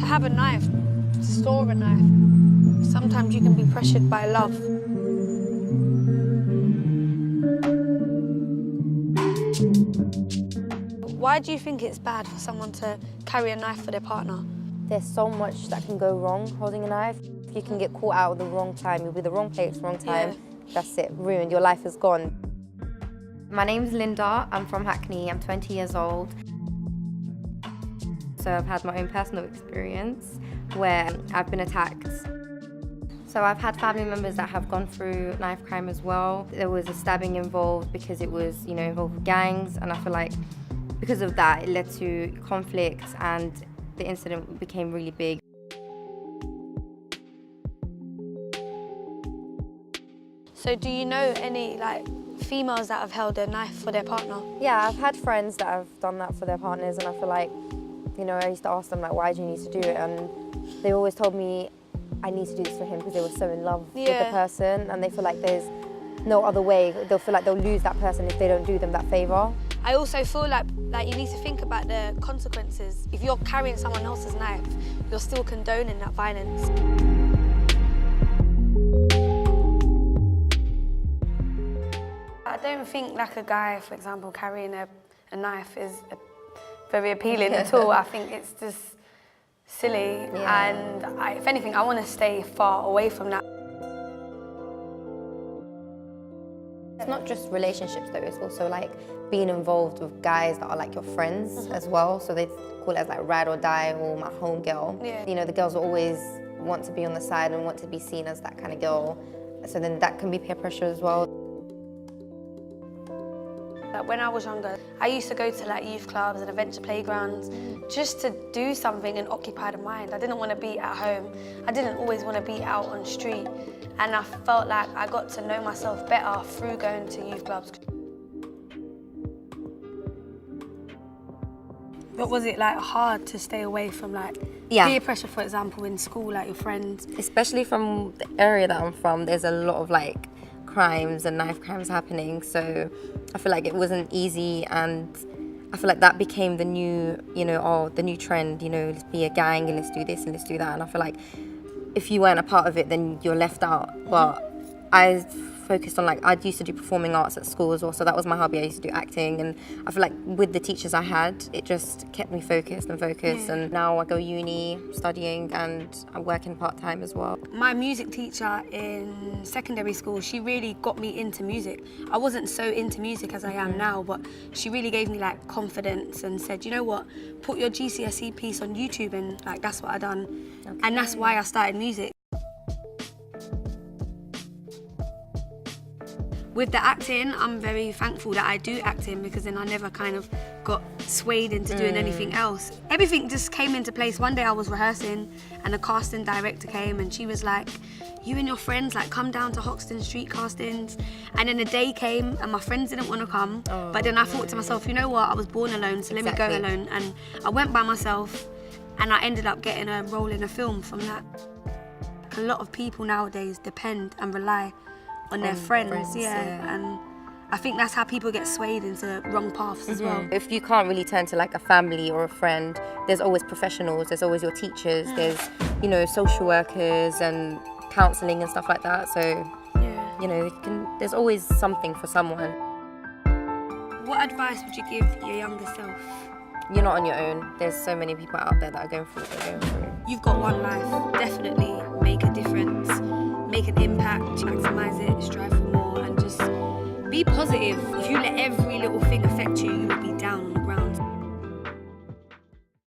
have a knife, to store a knife. Sometimes you can be pressured by love. Why do you think it's bad for someone to carry a knife for their partner? There's so much that can go wrong holding a knife. You can get caught out at the wrong time, you'll be the wrong place, wrong time. Yeah. That's it, ruined, your life is gone. My name's Linda, I'm from Hackney, I'm 20 years old. So I've had my own personal experience where I've been attacked. So I've had family members that have gone through knife crime as well. There was a stabbing involved because it was, involved with gangs, and I feel like because of that, it led to conflicts and the incident became really big. So do you know any females that have held a knife for their partner? Yeah, I've had friends that have done that for their partners, and I feel like, I used to ask them why do you need to do it, and they always told me I need to do this for him because they were so in love with the person, and they feel like there's no other way. They'll feel like they'll lose that person if they don't do them that favour. I also feel like you need to think about the consequences. If you're carrying someone else's knife, you're still condoning that violence. I don't think a guy, for example, carrying a knife is very appealing at all. I think it's just silly, and if anything, I want to stay far away from that. It's not just relationships though, it's also being involved with guys that are your friends as well. So they call it as ride or die or my home girl. Yeah. The girls will always want to be on the side and want to be seen as that kind of girl. So then that can be peer pressure as well. When I was younger, I used to go to youth clubs and adventure playgrounds just to do something and occupy the mind. I didn't want to be at home. I didn't always want to be out on the street. And I felt like I got to know myself better through going to youth clubs. But was it hard to stay away from peer pressure, for example, in school, your friends? Especially from the area that I'm from, there's a lot of crimes and knife crimes happening, so I feel like it wasn't easy, and I feel like that became the new, the new trend, let's be a gang and let's do this and let's do that, and I feel like if you weren't a part of it, then you're left out. But I focused on I used to do performing arts at school as well, so that was my hobby. I used to do acting, and I feel like with the teachers I had, it just kept me focused, and now I go uni studying and I'm working part-time as well. My music teacher in secondary school, she really got me into music. I wasn't so into music as I am now, but she really gave me confidence and said, you know what, put your GCSE piece on YouTube, and that's what I done. Okay. And that's why I started music. With the acting, I'm very thankful that I do acting, because then I never got swayed into doing anything else. Everything just came into place. One day I was rehearsing and a casting director came and she was like, you and your friends come down to Hoxton Street castings. And then the day came and my friends didn't want to come. But then I thought to myself, you know what, I was born alone, so let me go alone. And I went by myself and I ended up getting a role in a film from that. A lot of people nowadays depend and rely on their friends, and I think that's how people get swayed into wrong paths as well. If you can't really turn to a family or a friend, there's always professionals, there's always your teachers, there's, social workers and counselling and stuff like that, so, there's always something for someone. What advice would you give your younger self? You're not on your own. There's so many people out there that are going through what they're going through. You've got one life. Definitely make a difference, make an impact, maximise it, strive for more, and just be positive. If you let